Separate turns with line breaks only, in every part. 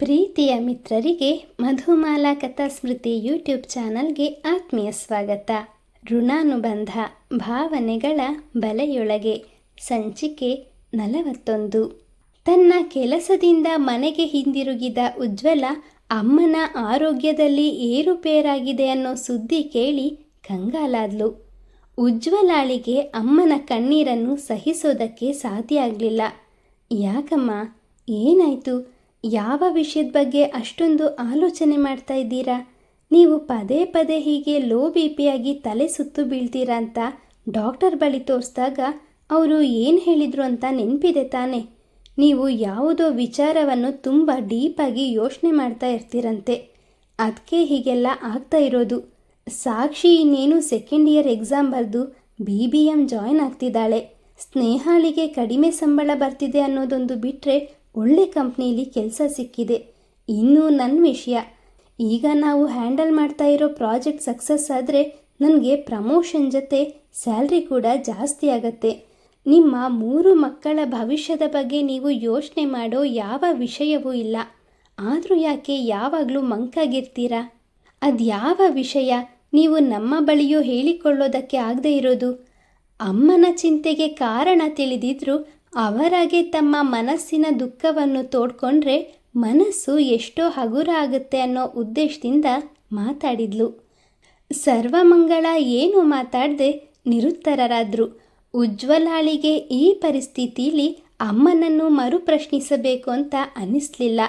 ಪ್ರೀತಿಯ ಮಿತ್ರರಿಗೆ ಮಧುಮಾಲಾ ಕಥಾ ಸ್ಮೃತಿ ಯೂಟ್ಯೂಬ್ ಚಾನಲ್ಗೆ ಆತ್ಮೀಯ ಸ್ವಾಗತ. ಋಣಾನುಬಂಧ ಭಾವನೆಗಳ ಬಲೆಯೊಳಗೆ ಸಂಚಿಕೆ 41. ತನ್ನ ಕೆಲಸದಿಂದ ಮನೆಗೆ ಹಿಂದಿರುಗಿದ ಉಜ್ವಲ ಅಮ್ಮನ ಆರೋಗ್ಯದಲ್ಲಿ ಏರುಪೇರಾಗಿದೆ ಅನ್ನೋ ಸುದ್ದಿ ಕೇಳಿ ಕಂಗಾಲಾದ್ಲು. ಉಜ್ವಲಾಳಿಗೆ ಅಮ್ಮನ ಕಣ್ಣೀರನ್ನು ಸಹಿಸೋದಕ್ಕೆ ಸಾಧ್ಯ ಆಗಲಿಲ್ಲ. ಯಾಕಮ್ಮ, ಏನಾಯಿತು? ಯಾವ ವಿಷಯದ ಬಗ್ಗೆ ಅಷ್ಟೊಂದು ಆಲೋಚನೆ ಮಾಡ್ತಾ ಇದ್ದೀರಾ? ನೀವು ಪದೇ ಪದೇ ಹೀಗೆ ಲೋ ಬಿ ಪಿಯಾಗಿ ತಲೆ ಸುತ್ತು ಬೀಳ್ತೀರಾ ಅಂತ ಡಾಕ್ಟರ್ ಬಳಿ ತೋರಿಸಿದಾಗ ಅವರು ಏನು ಹೇಳಿದರು ಅಂತ ನೆನಪಿದೆ ತಾನೆ? ನೀವು ಯಾವುದೋ ವಿಚಾರವನ್ನು ತುಂಬ ಡೀಪಾಗಿ ಯೋಚನೆ ಮಾಡ್ತಾ ಇರ್ತೀರಂತೆ, ಅದಕ್ಕೆ ಹೀಗೆಲ್ಲ ಆಗ್ತಾ ಇರೋದು. ಸಾಕ್ಷಿ ಇನ್ನೇನು ಸೆಕೆಂಡ್ ಇಯರ್ ಎಕ್ಸಾಮ್ ಬರೆದು BBM ಜಾಯ್ನ್ ಆಗ್ತಿದ್ದಾಳೆ. ಸ್ನೇಹಾಳಿಗೆ ಕಡಿಮೆ ಸಂಬಳ ಬರ್ತಿದೆ ಅನ್ನೋದೊಂದು ಬಿಟ್ಟರೆ ಒಳ್ಳೆ ಕಂಪ್ನೀಲಿ ಕೆಲಸ ಸಿಕ್ಕಿದೆ. ಇನ್ನು ನನ್ನ ವಿಷಯ, ಈಗ ನಾವು ಹ್ಯಾಂಡಲ್ ಮಾಡ್ತಾ ಇರೋ ಪ್ರಾಜೆಕ್ಟ್ ಸಕ್ಸಸ್ ಆದರೆ ನನಗೆ ಪ್ರಮೋಷನ್ ಜೊತೆ ಸ್ಯಾಲ್ರಿ ಕೂಡ ಜಾಸ್ತಿ ಆಗತ್ತೆ. ನಿಮ್ಮ 3 ಮಕ್ಕಳ ಭವಿಷ್ಯದ ಬಗ್ಗೆ ನೀವು ಯೋಚನೆ ಮಾಡೋ ಯಾವ ವಿಷಯವೂ ಇಲ್ಲ. ಆದರೂ ಯಾಕೆ ಯಾವಾಗಲೂ ಮಂಕಾಗಿರ್ತೀರಾ? ಅದ್ಯಾವ ವಿಷಯ ನೀವು ನಮ್ಮ ಬಳಿಯೂ ಹೇಳಿಕೊಳ್ಳೋದಕ್ಕೆ ಆಗದೆ ಇರೋದು? ಅಮ್ಮನ ಚಿಂತೆಗೆ ಕಾರಣ ತಿಳಿದಿದ್ರೂ ಅವರಾಗೆ ತಮ್ಮ ಮನಸ್ಸಿನ ದುಃಖವನ್ನು ತೋಡ್ಕೊಂಡ್ರೆ ಮನಸ್ಸು ಎಷ್ಟೋ ಹಗುರ ಆಗುತ್ತೆ ಅನ್ನೋ ಉದ್ದೇಶದಿಂದ ಮಾತಾಡಿದ್ಲು. ಸರ್ವಮಂಗಳ ಏನು ಮಾತಾಡದೆ ನಿರುತ್ತರರಾದ್ರು. ಉಜ್ವಲಾಳಿಗೆ ಈ ಪರಿಸ್ಥಿತಿಲಿ ಅಮ್ಮನನ್ನು ಮರುಪ್ರಶ್ನಿಸಬೇಕು ಅಂತ ಅನ್ನಿಸ್ಲಿಲ್ಲ.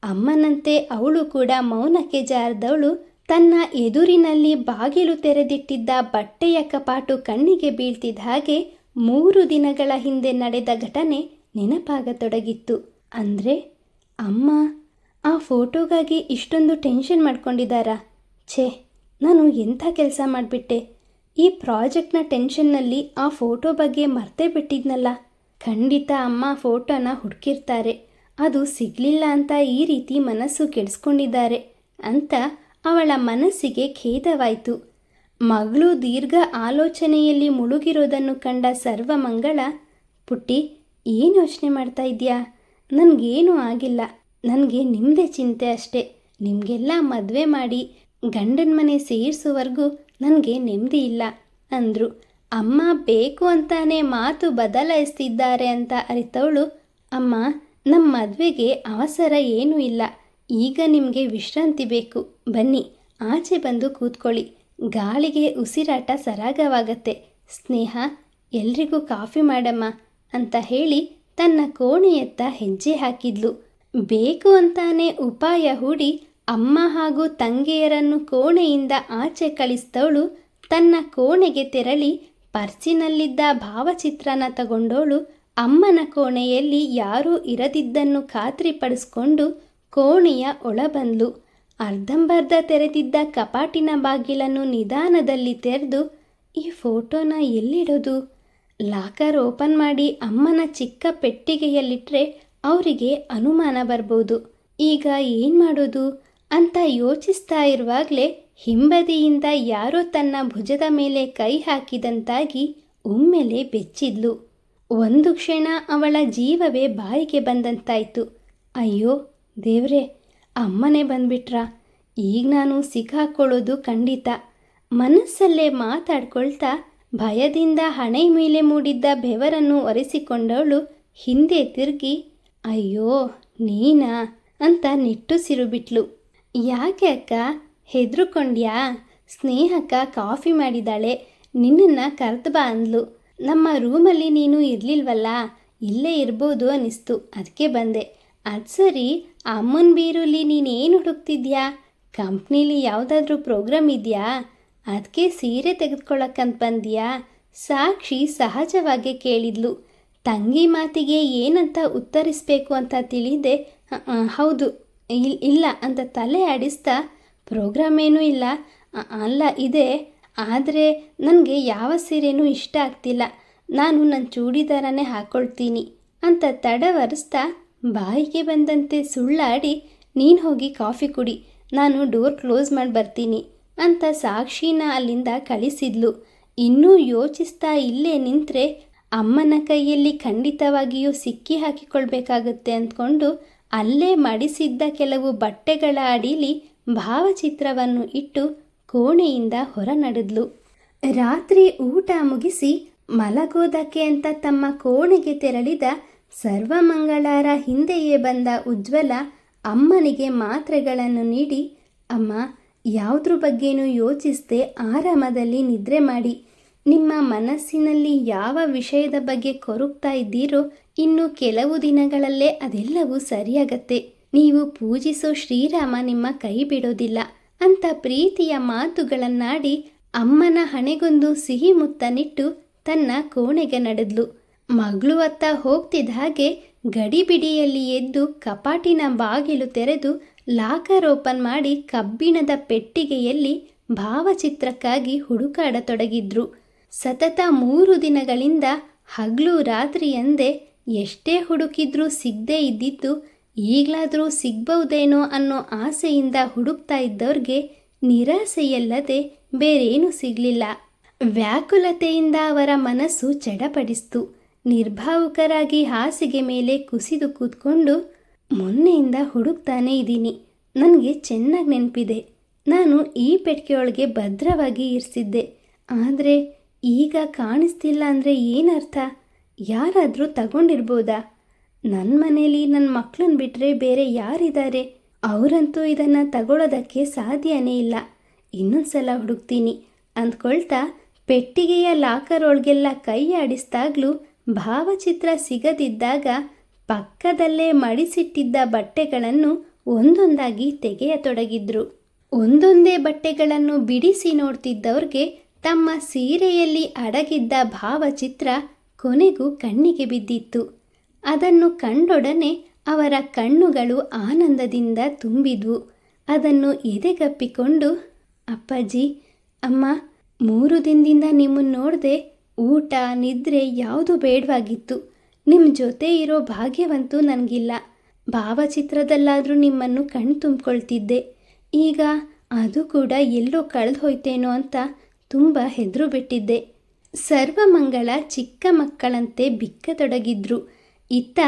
ಅಮ್ಮನಂತೆ ಅವಳು ಕೂಡ ಮೌನಕ್ಕೆ ಜಾರದವಳು ತನ್ನ ಎದುರಿನಲ್ಲಿ ಬಾಗಿಲು ತೆರೆದಿಟ್ಟಿದ್ದ ಬಟ್ಟೆಯ ಕಪಾಟು ಕಣ್ಣಿಗೆ ಬೀಳ್ತಿದ್ದ ಹಾಗೆ 3 ದಿನಗಳ ಹಿಂದೆ ನಡೆದ ಘಟನೆ ನೆನಪಾಗತೊಡಗಿತ್ತು. ಅಂದರೆ ಅಮ್ಮ ಆ ಫೋಟೋಗಾಗಿ ಇಷ್ಟೊಂದು ಟೆನ್ಷನ್ ಮಾಡ್ಕೊಂಡಿದ್ದಾರಾ? ಛೇ, ನಾನು ಎಂಥ ಕೆಲಸ ಮಾಡಿಬಿಟ್ಟೆ. ಈ ಪ್ರಾಜೆಕ್ಟ್ನ ಟೆನ್ಷನ್ನಲ್ಲಿ ಆ ಫೋಟೋ ಬಗ್ಗೆ ಮರ್ತೇ ಬಿಟ್ಟಿದ್ನಲ್ಲ. ಖಂಡಿತ ಅಮ್ಮ ಫೋಟೋನ ಹುಡುಕಿರ್ತಾರೆ, ಅದು ಸಿಗಲಿಲ್ಲ ಅಂತ ಈ ರೀತಿ ಮನಸ್ಸು ಕೆಡಿಸ್ಕೊಂಡಿದ್ದಾರೆ ಅಂತ ಅವಳ ಮನಸ್ಸಿಗೆ ಖೇದವಾಯಿತು. ಮಗಳು ದೀರ್ಘ ಆಲೋಚನೆಯಲ್ಲಿ ಮುಳುಗಿರೋದನ್ನು ಕಂಡ ಸರ್ವಮಂಗಳ, ಪುಟ್ಟಿ, ಏನು ಯೋಚನೆ ಮಾಡ್ತಾ ಇದೆಯಾ? ನನಗೇನೂ ಆಗಿಲ್ಲ, ನನಗೆ ನಿಮ್ಮದೇ ಚಿಂತೆ ಅಷ್ಟೇ. ನಿಮಗೆಲ್ಲ ಮದುವೆ ಮಾಡಿ ಗಂಡನ ಮನೆ ಸೇರಿಸೋವರೆಗೂ ನನಗೆ ನೆಮ್ಮದಿ ಇಲ್ಲ ಅಂದರು. ಅಮ್ಮ ಬೇಕು ಅಂತಾನೆ ಮಾತು ಬದಲಾಯಿಸ್ತಿದ್ದಾರೆ ಅಂತ ಅರಿತವಳು, ಅಮ್ಮ, ನಮ್ಮ ಮದುವೆಗೆ ಅವಸರ ಏನೂ ಇಲ್ಲ. ಈಗ ನಿಮಗೆ ವಿಶ್ರಾಂತಿ ಬೇಕು. ಬನ್ನಿ, ಆಚೆ ಬಂದು ಕೂತ್ಕೊಳ್ಳಿ. ಗಾಳಿಗೆ ಉಸಿರಾಟ ಸರಾಗವಾಗತ್ತೆ. ಸ್ನೇಹ, ಎಲ್ರಿಗೂ ಕಾಫಿ ಮಾಡಮ್ಮ ಅಂತ ಹೇಳಿ ತನ್ನ ಕೋಣೆಯತ್ತ ಹೆಜ್ಜೆ ಹಾಕಿದ್ಲು. ಬೇಕು ಅಂತಾನೆ ಉಪಾಯ ಹೂಡಿ ಅಮ್ಮ ಹಾಗೂ ತಂಗಿಯರನ್ನು ಕೋಣೆಯಿಂದ ಆಚೆ ಕಳಿಸಿದವಳು ತನ್ನ ಕೋಣೆಗೆ ತೆರಳಿ ಪರ್ಸಿನಲ್ಲಿದ್ದ ಭಾವಚಿತ್ರನ ತಗೊಂಡವಳು ಅಮ್ಮನ ಕೋಣೆಯಲ್ಲಿ ಯಾರೂ ಇರದಿದ್ದನ್ನು ಖಾತ್ರಿಪಡಿಸ್ಕೊಂಡು ಕೋಣೆಯ ಒಳಬಂದ್ಲು. ಅರ್ಧಂಬರ್ಧ ತೆರೆದಿದ್ದ ಕಪಾಟಿನ ಬಾಗಿಲನ್ನು ನಿಧಾನದಲ್ಲಿ ತೆರೆದು, ಈ ಫೋಟೋನ ಎಲ್ಲಿಡೋದು? ಲಾಕರ್ ಓಪನ್ ಮಾಡಿ ಅಮ್ಮನ ಚಿಕ್ಕ ಪೆಟ್ಟಿಗೆಯಲ್ಲಿಟ್ಟರೆ ಅವರಿಗೆ ಅನುಮಾನ ಬರ್ಬೋದು. ಈಗ ಏನು ಮಾಡೋದು ಅಂತ ಯೋಚಿಸ್ತಾ ಇರುವಾಗಲೇ ಹಿಂಬದಿಯಿಂದ ಯಾರೋ ತನ್ನ ಭುಜದ ಮೇಲೆ ಕೈ ಹಾಕಿದಂತಾಗಿ ಒಮ್ಮೆಲೆ ಬೆಚ್ಚಿದ್ಲು. ಒಂದು ಕ್ಷಣ ಅವಳ ಜೀವವೇ ಬಾಯಿಗೆ ಬಂದಂತಾಯಿತು. ಅಯ್ಯೋ ದೇವ್ರೇ, ಅಮ್ಮನೇ ಬಂದ್ಬಿಟ್ರಾ? ಈಗ ನಾನು ಸಿಕ್ಕಾಕೊಳ್ಳೋದು ಖಂಡಿತ. ಮನಸ್ಸಲ್ಲೇ ಮಾತಾಡ್ಕೊಳ್ತಾ ಭಯದಿಂದ ಹಣೆ ಮೇಲೆ ಮೂಡಿದ್ದ ಬೆವರನ್ನು ಒರೆಸಿಕೊಂಡವಳು ಹಿಂದೆ ತಿರುಗಿ, ಅಯ್ಯೋ ನೀನಾ ಅಂತ ನಿಟ್ಟುಸಿರು ಬಿಟ್ಲು. ಯಾಕೆ ಅಕ್ಕ, ಹೆದರುಕೊಂಡ್ಯಾ? ಸ್ನೇಹಕ್ಕ ಕಾಫಿ ಮಾಡಿದಾಳೆ, ನಿನ್ನನ್ನು ಕರೆದು ಬಾ ಅಂದ್ಲು. ನಮ್ಮ ರೂಮಲ್ಲಿ ನೀನು ಇರಲಿಲ್ವಲ್ಲ, ಇಲ್ಲೇ ಇರ್ಬೋದು ಅನ್ನಿಸ್ತು, ಅದಕ್ಕೆ ಬಂದೆ. ಅದು ಸರಿ, ಅಮ್ಮನ ಬೀರುಲಿ ನೀನೇನು ಹುಡುಕ್ತಿದ್ಯಾ? ಕಂಪ್ನೀಲಿ ಯಾವುದಾದ್ರೂ ಪ್ರೋಗ್ರಾಮ್ ಇದೆಯಾ? ಅದಕ್ಕೆ ಸೀರೆ ತೆಗೆದುಕೊಳ್ಳಕ್ಕಂತ ಬಂದ್ಯಾ? ಸಾಕ್ಷಿ ಸಹಜವಾಗಿ ಕೇಳಿದ್ಲು. ತಂಗಿ ಮಾತಿಗೆ ಏನಂತ ಉತ್ತರಿಸಬೇಕು ಅಂತ ತಿಳಿದೆ ಹೌದು ಇಲ್ಲ ಅಂತ ತಲೆ ಆಡಿಸ್ತಾ, ಪ್ರೋಗ್ರಾಮ್ ಏನೂ ಇಲ್ಲ, ಅಲ್ಲ ಇದೆ, ಆದರೆ ನನಗೆ ಯಾವ ಸೀರೆನೂ ಇಷ್ಟ ಆಗ್ತಿಲ್ಲ, ನಾನು ನನ್ನ ಚೂಡಿದಾರನೇ ಹಾಕ್ಕೊಳ್ತೀನಿ ಅಂತ ತಡವರಿಸ್ತಾ ಬಾಯಿಗೆ ಬಂದಂತೆ ಸುಳ್ಳಾಡಿ, ನೀನು ಹೋಗಿ ಕಾಫಿ ಕುಡಿ, ನಾನು ಡೋರ್ ಕ್ಲೋಸ್ ಮಾಡಿ ಬರ್ತೀನಿ ಅಂತ ಸಾಕ್ಷಿನ ಅಲ್ಲಿಂದ ಕಳಿಸಿದ್ಲು. ಇನ್ನೂ ಯೋಚಿಸ್ತಾ ಇಲ್ಲೇ ನಿಂತರೆ ಅಮ್ಮನ ಕೈಯಲ್ಲಿ ಖಂಡಿತವಾಗಿಯೂ ಸಿಕ್ಕಿ ಹಾಕಿಕೊಳ್ಬೇಕಾಗುತ್ತೆ ಅಂದ್ಕೊಂಡು ಅಲ್ಲೇ ಮಡಿಸಿದ್ದ ಕೆಲವು ಬಟ್ಟೆಗಳ ಅಡಿಲಿ ಭಾವಚಿತ್ರವನ್ನು ಇಟ್ಟು ಕೋಣೆಯಿಂದ ಹೊರ ನಡೆದ್ಲು. ರಾತ್ರಿ ಊಟ ಮುಗಿಸಿ ಮಲಗೋದಕ್ಕೆ ಅಂತ ತಮ್ಮ ಕೋಣೆಗೆ ತೆರಳಿದ ಸರ್ವಮಂಗಳಾರ ಹಿಂದೆಯೇ ಬಂದ ಉಜ್ವಲ ಅಮ್ಮನಿಗೆ ಮಾತ್ರೆಗಳನ್ನು ನೀಡಿ, ಅಮ್ಮ, ಯಾವುದ್ರ ಬಗ್ಗೆನೂ ಯೋಚಿಸದೆ ಆರಾಮದಲ್ಲಿ ನಿದ್ರೆ ಮಾಡಿ. ನಿಮ್ಮ ಮನಸ್ಸಿನಲ್ಲಿ ಯಾವ ವಿಷಯದ ಬಗ್ಗೆ ಕೊರಗ್ತಾ ಇದ್ದೀರೋ ಇನ್ನು ಕೆಲವು ದಿನಗಳಲ್ಲೇ ಅದೆಲ್ಲವೂ ಸರಿಯಾಗತ್ತೆ. ನೀವು ಪೂಜಿಸೋ ಶ್ರೀರಾಮ ನಿಮ್ಮ ಕೈ ಬಿಡೋದಿಲ್ಲ ಅಂತ ಪ್ರೀತಿಯ ಮಾತುಗಳನ್ನಾಡಿ ಅಮ್ಮನ ಹಣೆಗೊಂದು ಸಿಹಿ ಮುತ್ತನಿಟ್ಟು ತನ್ನ ಕೋಣೆಗೆ ನಡೆದ್ಲು. ಮಗಳು ಅತ್ತ ಹೋಗ್ತಿದ್ದ ಹಾಗೆ ಗಡಿಬಿಡಿಯಲ್ಲಿ ಎದ್ದು ಕಪಾಟಿನ ಬಾಗಿಲು ತೆರೆದು ಲಾಕರ್ ಓಪನ್ ಮಾಡಿ ಕಬ್ಬಿಣದ ಪೆಟ್ಟಿಗೆಯಲ್ಲಿ ಭಾವಚಿತ್ರಕ್ಕಾಗಿ ಹುಡುಕಾಡತೊಡಗಿದ್ರು. ಸತತ 3 ದಿನಗಳಿಂದ ಹಗಲು ರಾತ್ರಿ ಎಂದೇ ಎಷ್ಟೇ ಹುಡುಕಿದ್ರೂ ಸಿಗದೇ ಇದ್ದಿದ್ದು ಈಗಲಾದರೂ ಸಿಗ್ಬಹುದೇನೋ ಅನ್ನೋ ಆಸೆಯಿಂದ ಹುಡುಕ್ತಾ ಇದ್ದವ್ರಿಗೆ ನಿರಾಸೆಯಲ್ಲದೆ ಬೇರೇನೂ ಸಿಗಲಿಲ್ಲ. ವ್ಯಾಕುಲತೆಯಿಂದ ಅವರ ಮನಸ್ಸು ಚಡಪಡಿಸ್ತು. ನಿರ್ಭಾವುಕರಾಗಿ ಹಾಸಿಗೆ ಮೇಲೆ ಕುಸಿದು ಕೂತ್ಕೊಂಡು, ಮೊನ್ನೆಯಿಂದ ಹುಡುಕ್ತಾನೇ ಇದ್ದೀನಿ. ನನಗೆ ಚೆನ್ನಾಗಿ ನೆನಪಿದೆ, ನಾನು ಈ ಪೆಟ್ಟಿಗೆಯೊಳಗೆ ಭದ್ರವಾಗಿ ಇರಿಸಿದ್ದೆ. ಆದರೆ ಈಗ ಕಾಣಿಸ್ತಿಲ್ಲ ಅಂದರೆ ಏನರ್ಥ? ಯಾರಾದರೂ ತಗೊಂಡಿರ್ಬೋದಾ? ನನ್ನ ಮನೇಲಿ ನನ್ನ ಮಕ್ಕಳನ್ನ ಬಿಟ್ಟರೆ ಬೇರೆ ಯಾರಿದ್ದಾರೆ? ಅವರಂತೂ ಇದನ್ನು ತಗೊಳ್ಳೋದಕ್ಕೆ ಸಾಧ್ಯನೇ ಇಲ್ಲ. ಇನ್ನೊಂದು ಸಲ ಹುಡುಕ್ತೀನಿ ಅಂದ್ಕೊಳ್ತಾ ಪೆಟ್ಟಿಗೆಯ ಲಾಕರ್ ಒಳಗೆಲ್ಲ ಕೈ ಆಡಿಸ್ದಾಗ್ಲೂ ಭಾವಚಿತ್ರ ಸಿಗದಿದ್ದಾಗ ಪಕ್ಕದಲ್ಲೇ ಮಡಿಸಿಟ್ಟಿದ್ದ ಬಟ್ಟೆಗಳನ್ನು ಒಂದೊಂದಾಗಿ ತೆಗೆಯತೊಡಗಿದ್ರು. ಒಂದೊಂದೇ ಬಟ್ಟೆಗಳನ್ನು ಬಿಡಿಸಿ ನೋಡ್ತಿದ್ದವ್ರಿಗೆ ತಮ್ಮ ಸೀರೆಯಲ್ಲಿ ಅಡಗಿದ್ದ ಭಾವಚಿತ್ರ ಕೊನೆಗೂ ಕಣ್ಣಿಗೆ ಬಿದ್ದಿತ್ತು. ಅದನ್ನು ಕಂಡೊಡನೆ ಅವರ ಕಣ್ಣುಗಳು ಆನಂದದಿಂದ ತುಂಬಿದ್ವು. ಅದನ್ನು ಎದೆಗಪ್ಪಿಕೊಂಡು, ಅಪ್ಪಾಜಿ, ಅಮ್ಮ, 3 ದಿನದಿಂದ ನಿಮ್ಮನ್ನು ನೋಡದೆ ಊಟ ನಿದ್ರೆ ಯಾವುದೂ ಬೇಡವಾಗಿತ್ತು. ನಿಮ್ಮ ಜೊತೆ ಇರೋ ಭಾಗ್ಯವಂತೂ ನನಗಿಲ್ಲ. ಭಾವಚಿತ್ರದಲ್ಲಾದರೂ ನಿಮ್ಮನ್ನು ಕಣ್ಣು ತುಂಬಿಕೊಳ್ತಿದ್ದೆ. ಈಗ ಅದು ಕೂಡ ಎಲ್ಲೋ ಕಳೆದು ಹೋಯ್ತೇನೋ ಅಂತ ತುಂಬ ಹೆದರು ಬಿಟ್ಟಿದ್ದೆ. ಸರ್ವಮಂಗಳ ಚಿಕ್ಕ ಮಕ್ಕಳಂತೆ ಬಿಕ್ಕತೊಡಗಿದ್ರು. ಇತ್ತ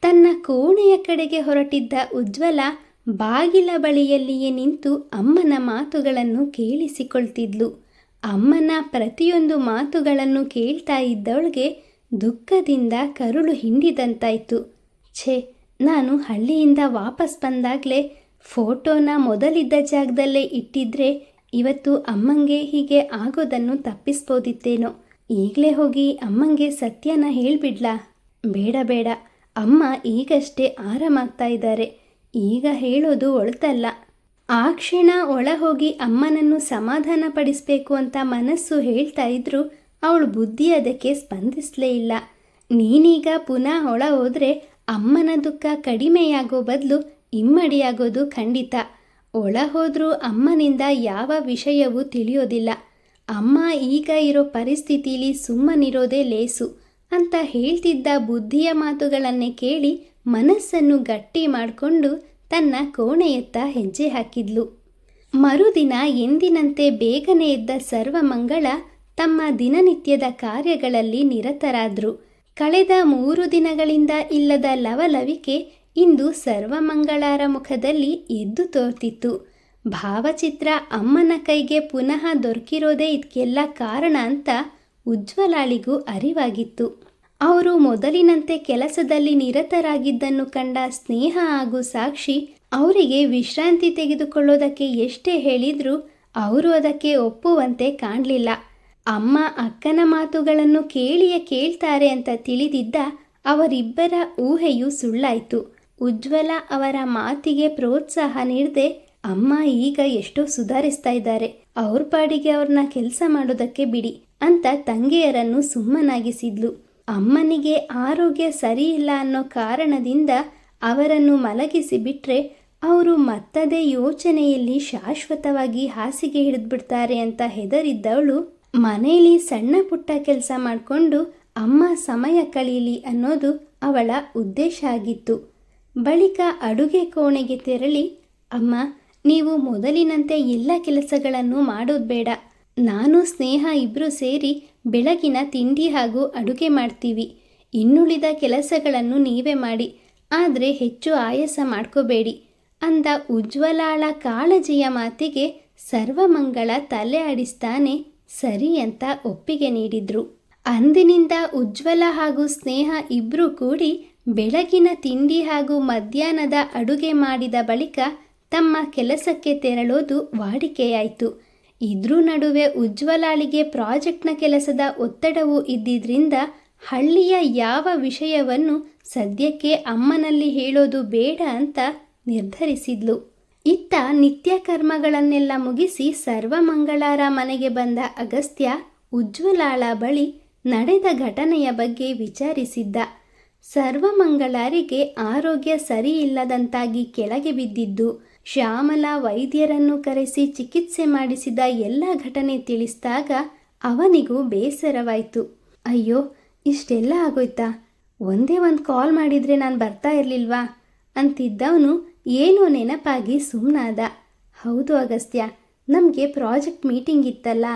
ತನ್ನ ಕೋಣೆಯ ಕಡೆಗೆ ಹೊರಟಿದ್ದ ಉಜ್ವಲ ಬಾಗಿಲ ಬಳಿಯಲ್ಲಿಯೇ ನಿಂತು ಅಮ್ಮನ ಮಾತುಗಳನ್ನು ಕೇಳಿಸಿಕೊಳ್ತಿದ್ಲು. ಅಮ್ಮನ ಪ್ರತಿಯೊಂದು ಮಾತುಗಳನ್ನು ಕೇಳ್ತಾ ಇದ್ದವಳಿಗೆ ದುಃಖದಿಂದ ಕರುಳು ಹಿಂಡಿದಂತಾಯಿತು. ಛೇ, ನಾನು ಹಳ್ಳಿಯಿಂದ ವಾಪಸ್ ಬಂದಾಗಲೇ ಫೋಟೋನ ಮೊದಲಿದ್ದ ಜಾಗದಲ್ಲೇ ಇಟ್ಟಿದ್ರೆ ಇವತ್ತು ಅಮ್ಮಂಗೆ ಹೀಗೆ ಆಗೋದನ್ನು ತಪ್ಪಿಸ್ಬೋದಿತ್ತೇನೋ. ಈಗಲೇ ಹೋಗಿ ಅಮ್ಮಂಗೆ ಸತ್ಯನ ಹೇಳಿಬಿಡ್ಲಾ? ಬೇಡ ಬೇಡ, ಅಮ್ಮ ಈಗಷ್ಟೇ ಆರಾಮಾಗ್ತಾ ಇದ್ದಾರೆ. ಈಗ ಹೇಳೋದು ಒಳ್ತಲ್ಲ. ಆ ಕ್ಷಣ ಒಳ ಹೋಗಿ ಅಮ್ಮನನ್ನು ಸಮಾಧಾನ ಪಡಿಸ್ಬೇಕು ಅಂತ ಮನಸ್ಸು ಹೇಳ್ತಾ ಇದ್ರು ಅವಳು ಬುದ್ಧಿ ಅದಕ್ಕೆ ಸ್ಪಂದಿಸಲೇ ಇಲ್ಲ. ನೀನೀಗ ಪುನಃ ಒಳ ಹೋದರೆ ಅಮ್ಮನ ದುಃಖ ಕಡಿಮೆಯಾಗೋ ಬದಲು ಇಮ್ಮಡಿಯಾಗೋದು ಖಂಡಿತ. ಒಳ ಹೋದ್ರೂ ಅಮ್ಮನಿಂದ ಯಾವ ವಿಷಯವೂ ತಿಳಿಯೋದಿಲ್ಲ. ಅಮ್ಮ ಈಗ ಇರೋ ಪರಿಸ್ಥಿತಿಲಿ ಸುಮ್ಮನಿರೋದೇ ಲೇಸು ಅಂತ ಹೇಳ್ತಿದ್ದ ಬುದ್ಧಿಯ ಮಾತುಗಳನ್ನೇ ಕೇಳಿ ಮನಸ್ಸನ್ನು ಗಟ್ಟಿ ಮಾಡಿಕೊಂಡು ತನ್ನ ಕೋಣೆಯತ್ತ ಹೆಜ್ಜೆ ಹಾಕಿದ್ಲು. ಮರುದಿನ ಎಂದಿನಂತೆ ಬೇಗನೆ ಎದ್ದ ಸರ್ವಮಂಗಳ ತಮ್ಮ ದಿನನಿತ್ಯದ ಕಾರ್ಯಗಳಲ್ಲಿ ನಿರತರಾದ್ರು. ಕಳೆದ 3 ದಿನಗಳಿಂದ ಇಲ್ಲದ ಲವಲವಿಕೆ ಇಂದು ಸರ್ವಮಂಗಳಾರ ಮುಖದಲ್ಲಿ ಎದ್ದು ತೋರ್ತಿತ್ತು. ಭಾವಚಿತ್ರ ಅಮ್ಮನ ಕೈಗೆ ಪುನಃ ದೊರಕಿರೋದೇ ಇದಕ್ಕೆಲ್ಲ ಕಾರಣ ಅಂತ ಉಜ್ವಲಾಳಿಗೂ ಅರಿವಾಗಿತ್ತು. ಅವರು ಮೊದಲಿನಂತೆ ಕೆಲಸದಲ್ಲಿ ನಿರತರಾಗಿದ್ದನ್ನು ಕಂಡ ಸ್ನೇಹ ಹಾಗೂ ಸಾಕ್ಷಿ ಅವರಿಗೆ ವಿಶ್ರಾಂತಿ ತೆಗೆದುಕೊಳ್ಳೋದಕ್ಕೆ ಎಷ್ಟೇ ಹೇಳಿದ್ರೂ ಅವರು ಅದಕ್ಕೆ ಒಪ್ಪುವಂತೆ ಕಾಣಲಿಲ್ಲ. ಅಮ್ಮ ಅಕ್ಕನ ಮಾತುಗಳನ್ನು ಕೇಳ್ತಾರೆ ಅಂತ ತಿಳಿದಿದ್ದ ಅವರಿಬ್ಬರ ಊಹೆಯೂ ಸುಳ್ಳಾಯಿತು. ಉಜ್ವಲ ಅವರ ಮಾತಿಗೆ ಪ್ರೋತ್ಸಾಹ ನೀಡದೆ, ಅಮ್ಮ ಈಗ ಎಷ್ಟೋ ಸುಧಾರಿಸ್ತಾ ಇದ್ದಾರೆ, ಅವ್ರ ಪಾಡಿಗೆ ಅವ್ರನ್ನ ಕೆಲಸ ಮಾಡೋದಕ್ಕೆ ಬಿಡಿ ಅಂತ ತಂಗಿಯರನ್ನು ಸುಮ್ಮನಾಗಿಸಿದ್ಲು. ಅಮ್ಮನಿಗೆ ಆರೋಗ್ಯ ಸರಿಯಿಲ್ಲ ಅನ್ನೋ ಕಾರಣದಿಂದ ಅವರನ್ನು ಮಲಗಿಸಿ ಬಿಟ್ರೆ ಅವರು ಮತ್ತದೇ ಯೋಚನೆಯಲ್ಲಿ ಶಾಶ್ವತವಾಗಿ ಹಾಸಿಗೆ ಹಿಡಿದ್ಬಿಡ್ತಾರೆ ಅಂತ ಹೆದರಿದ್ದವಳು ಮನೆಯಲ್ಲಿ ಸಣ್ಣ ಪುಟ್ಟ ಕೆಲಸ ಮಾಡಿಕೊಂಡು ಅಮ್ಮ ಸಮಯ ಕಳೀಲಿ ಅನ್ನೋದು ಅವಳ ಉದ್ದೇಶ ಆಗಿತ್ತು. ಬಳಿಕ ಅಡುಗೆ ಕೋಣೆಗೆ ತೆರಳಿ, ಅಮ್ಮ, ನೀವು ಮೊದಲಿನಂತೆ ಎಲ್ಲ ಕೆಲಸಗಳನ್ನು ಮಾಡೋದು ಬೇಡ. ನಾನು ಸ್ನೇಹ ಇಬ್ಬರು ಸೇರಿ ಬೆಳಗಿನ ತಿಂಡಿ ಹಾಗೂ ಅಡುಗೆ ಮಾಡ್ತೀವಿ. ಇನ್ನುಳಿದ ಕೆಲಸಗಳನ್ನು ನೀವೇ ಮಾಡಿ. ಆದರೆ ಹೆಚ್ಚು ಆಯಾಸ ಮಾಡ್ಕೋಬೇಡಿ ಅಂದ ಉಜ್ವಲಾಳ ಕಾಳಜಿಯ ಮಾತಿಗೆ ಸರ್ವಮಂಗಳ ತಲೆ ಆಡಿಸ್ತಾನೆ ಸರಿ ಅಂತ ಒಪ್ಪಿಗೆ ನೀಡಿದ್ರು. ಅಂದಿನಿಂದ ಉಜ್ವಲ ಹಾಗೂ ಸ್ನೇಹ ಇಬ್ಬರೂ ಕೂಡಿ ಬೆಳಗಿನ ತಿಂಡಿ ಹಾಗೂ ಮಧ್ಯಾಹ್ನದ ಅಡುಗೆ ಮಾಡಿದ ಬಳಿಕ ತಮ್ಮ ಕೆಲಸಕ್ಕೆ ತೆರಳೋದು ವಾಡಿಕೆಯಾಯಿತು. ಇದ್ರ ನಡುವೆ ಉಜ್ವಲಾಳಿಗೆ ಪ್ರಾಜೆಕ್ಟ್ನ ಕೆಲಸದ ಒತ್ತಡವೂ ಇದ್ದಿದ್ರಿಂದ ಹಳ್ಳಿಯ ಯಾವ ವಿಷಯವನ್ನು ಸದ್ಯಕ್ಕೆ ಅಮ್ಮನಲ್ಲಿ ಹೇಳೋದು ಬೇಡ ಅಂತ ನಿರ್ಧರಿಸಿದ್ಲು. ಇತ್ತ ನಿತ್ಯ ಕರ್ಮಗಳನ್ನೆಲ್ಲ ಮುಗಿಸಿ ಸರ್ವಮಂಗಳರ ಮನೆಗೆ ಬಂದ ಅಗಸ್ತ್ಯ ಉಜ್ವಲಾಳ ಬಳಿ ನಡೆದ ಘಟನೆಯ ಬಗ್ಗೆ ವಿಚಾರಿಸಿದ್ದ. ಸರ್ವಮಂಗಳರಿಗೆ ಆರೋಗ್ಯ ಸರಿಯಿಲ್ಲದಂತಾಗಿ ಕೆಳಗೆ ಬಿದ್ದಿದ್ದು, ಶ್ಯಾಮಲ ವೈದ್ಯರನ್ನು ಕರೆಸಿ ಚಿಕಿತ್ಸೆ ಮಾಡಿಸಿದ ಎಲ್ಲ ಘಟನೆ ತಿಳಿಸಿದಾಗ ಅವನಿಗೂ ಬೇಸರವಾಯಿತು. ಅಯ್ಯೋ, ಇಷ್ಟೆಲ್ಲ ಆಗೋಯ್ತಾ? ಒಂದೇ ಒಂದು ಕಾಲ್ ಮಾಡಿದರೆ ನಾನು ಬರ್ತಾ ಇರಲಿಲ್ವಾ ಅಂತಿದ್ದವನು ಏನೋ ನೆನಪಾಗಿ ಸುಮ್ಮನಾದ. ಹೌದು ಅಗಸ್ತ್ಯ, ನಮಗೆ ಪ್ರಾಜೆಕ್ಟ್ ಮೀಟಿಂಗ್ ಇತ್ತಲ್ಲ,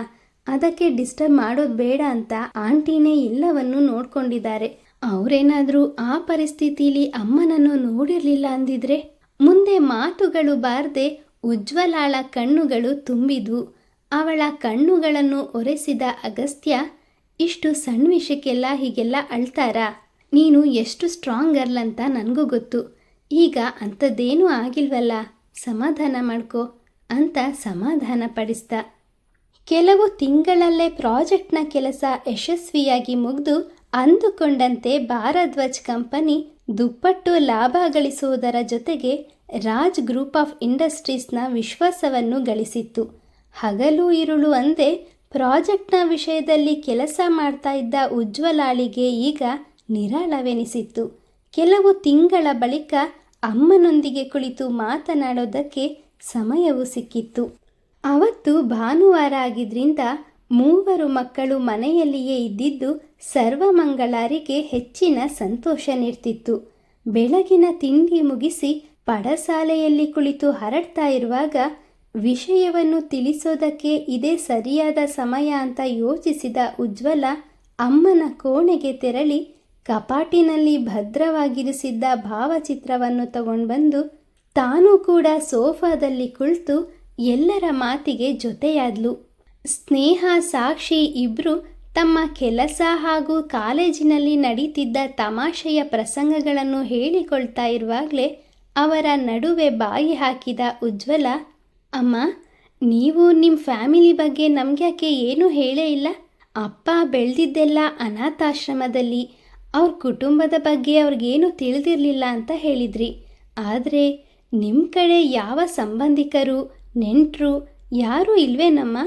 ಅದಕ್ಕೆ ಡಿಸ್ಟರ್ಬ್ ಮಾಡೋದು ಬೇಡ ಅಂತ ಆಂಟಿನೇ ಎಲ್ಲವನ್ನು ನೋಡ್ಕೊಂಡಿದ್ದಾರೆ. ಅವರೇನಾದರೂ ಆ ಪರಿಸ್ಥಿತಿಲಿ ಅಮ್ಮನನ್ನು ನೋಡಿರಲಿಲ್ಲ ಅಂದಿದ್ರೆ ಮುಂದೆ ಮಾತುಗಳು ಬಾರದೆ ಉಜ್ವಲಾಳ ಕಣ್ಣುಗಳು ತುಂಬಿದ್ವು. ಅವಳ ಕಣ್ಣುಗಳನ್ನು ಒರೆಸಿದ ಅಗಸ್ತ್ಯ, ಇಷ್ಟು ಸಣ್ಣ ವಿಷಯಕ್ಕೆಲ್ಲ ಹೀಗೆಲ್ಲ ಅಳ್ತಾರಾ? ನೀನು ಎಷ್ಟು ಸ್ಟ್ರಾಂಗ್ ಗರ್ಲ್ ಅಂತ ನನಗೂ ಗೊತ್ತು. ಈಗ ಅಂಥದ್ದೇನೂ ಆಗಿಲ್ವಲ್ಲ, ಸಮಾಧಾನ ಮಾಡ್ಕೋ ಅಂತ ಸಮಾಧಾನ ಪಡಿಸ್ದ. ಕೆಲವು ತಿಂಗಳಲ್ಲೇ ಪ್ರಾಜೆಕ್ಟ್ನ ಕೆಲಸ ಯಶಸ್ವಿಯಾಗಿ ಮುಗಿದು ಅಂದುಕೊಂಡಂತೆ ಭಾರದ್ವಾಜ್ ಕಂಪನಿ ದುಪ್ಪಟ್ಟು ಲಾಭ ಗಳಿಸುವುದರ ಜೊತೆಗೆ ರಾಜ್ ಗ್ರೂಪ್ ಆಫ್ ಇಂಡಸ್ಟ್ರೀಸ್ನ ವಿಶ್ವಾಸವನ್ನು ಗಳಿಸಿತ್ತು. ಹಗಲು ಇರುಳು ಅಂದೇ ಪ್ರಾಜೆಕ್ಟ್ನ ವಿಷಯದಲ್ಲಿ ಕೆಲಸ ಮಾಡ್ತಾ ಇದ್ದ ಉಜ್ವಲಾಳಿಗೆ ಈಗ ನಿರಾಳವೆನಿಸಿತ್ತು. ಕೆಲವು ತಿಂಗಳ ಬಳಿಕ ಅಮ್ಮನೊಂದಿಗೆ ಕುಳಿತು ಮಾತನಾಡೋದಕ್ಕೆ ಸಮಯವೂ ಸಿಕ್ಕಿತ್ತು. ಅವತ್ತು ಭಾನುವಾರ ಆಗಿದ್ರಿಂದ ಮೂವರು ಮಕ್ಕಳು ಮನೆಯಲ್ಲಿಯೇ ಇದ್ದಿದ್ದು ಸರ್ವಮಂಗಳರಿಗೆ ಹೆಚ್ಚಿನ ಸಂತೋಷ ನೀಡ್ತಿತ್ತು. ಬೆಳಗಿನ ತಿಂಡಿ ಮುಗಿಸಿ ಪಡಸಾಲೆಯಲ್ಲಿ ಕುಳಿತು ಹರಡ್ತಾ ಇರುವಾಗ ವಿಷಯವನ್ನು ತಿಳಿಸೋದಕ್ಕೆ ಇದೇ ಸರಿಯಾದ ಸಮಯ ಅಂತ ಯೋಚಿಸಿದ ಉಜ್ವಲ ಅಮ್ಮನ ಕೋಣೆಗೆ ತೆರಳಿ ಕಪಾಟಿನಲ್ಲಿ ಭದ್ರವಾಗಿರಿಸಿದ್ದ ಭಾವಚಿತ್ರವನ್ನು ತಗೊಂಡು ಬಂದು ತಾನೂ ಕೂಡ ಸೋಫಾದಲ್ಲಿ ಕುಳಿತು ಎಲ್ಲರ ಮಾತಿಗೆ ಜೊತೆಯಾದ್ಲು. ಸ್ನೇಹ, ಸಾಕ್ಷಿ ಇಬ್ಬರು ತಮ್ಮ ಕೆಲಸ ಹಾಗೂ ಕಾಲೇಜಿನಲ್ಲಿ ನಡೀತಿದ್ದ ತಮಾಷೆಯ ಪ್ರಸಂಗಗಳನ್ನು ಹೇಳಿಕೊಳ್ತಾ ಇರುವಾಗಲೇ ಅವರ ನಡುವೆ ಬಾಯಿ ಹಾಕಿದ ಉಜ್ವಲ, ಅಮ್ಮ, ನೀವು ನಿಮ್ಮ ಫ್ಯಾಮಿಲಿ ಬಗ್ಗೆ ನಮಗ್ಯಾಕೆ ಏನೂ ಹೇಳೇ ಇಲ್ಲ? ಅಪ್ಪ ಬೆಳೆದಿದ್ದೆಲ್ಲ ಅನಾಥಾಶ್ರಮದಲ್ಲಿ, ಅವ್ರ ಕುಟುಂಬದ ಬಗ್ಗೆ ಅವ್ರಿಗೇನು ತಿಳಿದಿರಲಿಲ್ಲ ಅಂತ ಹೇಳಿದ್ರಿ. ಆದರೆ ನಿಮ್ಮ ಕಡೆ ಯಾವ ಸಂಬಂಧಿಕರು, ನೆಂಟರು ಯಾರೂ ಇಲ್ವೇನಮ್ಮ?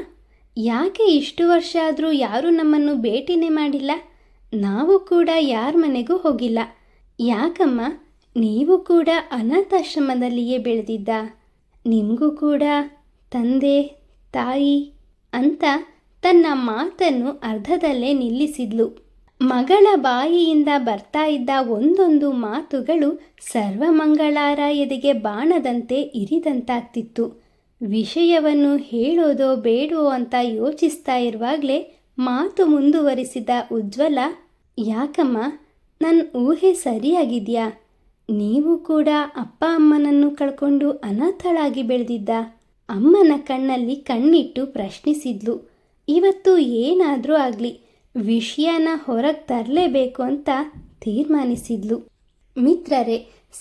ಯಾಕೆ ಇಷ್ಟು ವರ್ಷ ಆದರೂ ಯಾರೂ ನಮ್ಮನ್ನು ಭೇಟಿನೇ ಮಾಡಿಲ್ಲ? ನಾವು ಕೂಡ ಯಾರ ಮನೆಗೂ ಹೋಗಿಲ್ಲ. ಯಾಕಮ್ಮ? ನೀವು ಕೂಡ ಅನಾಥಾಶ್ರಮದಲ್ಲಿಯೇ ಬೆಳೆದಿದ್ದ? ನಿಮಗೂ ಕೂಡ ತಂದೆ ತಾಯಿ ಅಂತ ತನ್ನ ಮಾತನ್ನು ಅರ್ಧದಲ್ಲೇ ನಿಲ್ಲಿಸಿದ್ಲು. ಮಗಳ ಬಾಯಿಯಿಂದ ಬರ್ತಾ ಇದ್ದ ಒಂದೊಂದು ಮಾತುಗಳು ಸರ್ವಮಂಗಳರ ಎದೆಗೆ ಬಾಣದಂತೆ ಇರಿದಂತಾಗ್ತಿತ್ತು. ವಿಷಯವನ್ನು ಹೇಳೋದೋ ಬೇಡೋ ಅಂತ ಯೋಚಿಸ್ತಾ ಇರುವಾಗಲೇ ಮಾತು ಮುಂದುವರಿಸಿದ ಉಜ್ವಲ, ಯಾಕಮ್ಮ, ನನ್ನ ಊಹೆ ಸರಿಯಾಗಿದೆಯಾ? ನೀವು ಕೂಡ ಅಪ್ಪ ಅಮ್ಮನನ್ನು ಕಳ್ಕೊಂಡು ಅನಾಥಳಾಗಿ ಬೆಳೆದಿದ್ದ? ಅಮ್ಮನ ಕಣ್ಣಲ್ಲಿ ಕಣ್ಣಿಟ್ಟು ಪ್ರಶ್ನಿಸಿದ್ಲು. ಇವತ್ತು ಏನಾದರೂ ಆಗಲಿ ವಿಷಯನ ಹೊರಗೆ ತರಲೇಬೇಕು ಅಂತ ತೀರ್ಮಾನಿಸಿದ್ಲು. ಮಿತ್ರರೇ,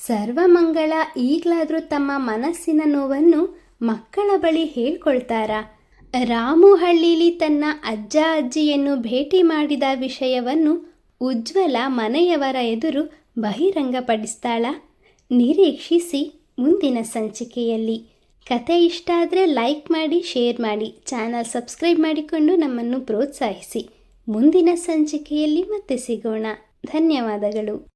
ಸರ್ವಮಂಗಳ ಈಗಲಾದರೂ ತಮ್ಮ ಮನಸ್ಸಿನ ನೋವನ್ನು ಮಕ್ಕಳ ಬಳಿ ಹೇಳ್ಕೊಳ್ತಾರಾ? ರಾಮು ಹಳ್ಳೀಲಿ ತನ್ನ ಅಜ್ಜ ಅಜ್ಜಿಯನ್ನು ಭೇಟಿ ಮಾಡಿದ ವಿಷಯವನ್ನು ಉಜ್ವಲ ಮನೆಯವರ ಎದುರು ಬಹಿರಂಗಪಡಿಸ್ತಾಳ? ನಿರೀಕ್ಷಿಸಿ ಮುಂದಿನ ಸಂಚಿಕೆಯಲ್ಲಿ. ಕತೆ ಇಷ್ಟ ಆದರೆ ಲೈಕ್ ಮಾಡಿ, ಶೇರ್ ಮಾಡಿ, ಚಾನಲ್ ಸಬ್ಸ್ಕ್ರೈಬ್ ಮಾಡಿಕೊಂಡು ನಮ್ಮನ್ನು ಪ್ರೋತ್ಸಾಹಿಸಿ. ಮುಂದಿನ ಸಂಚಿಕೆಯಲ್ಲಿ ಮತ್ತೆ ಸಿಗೋಣ. ಧನ್ಯವಾದಗಳು.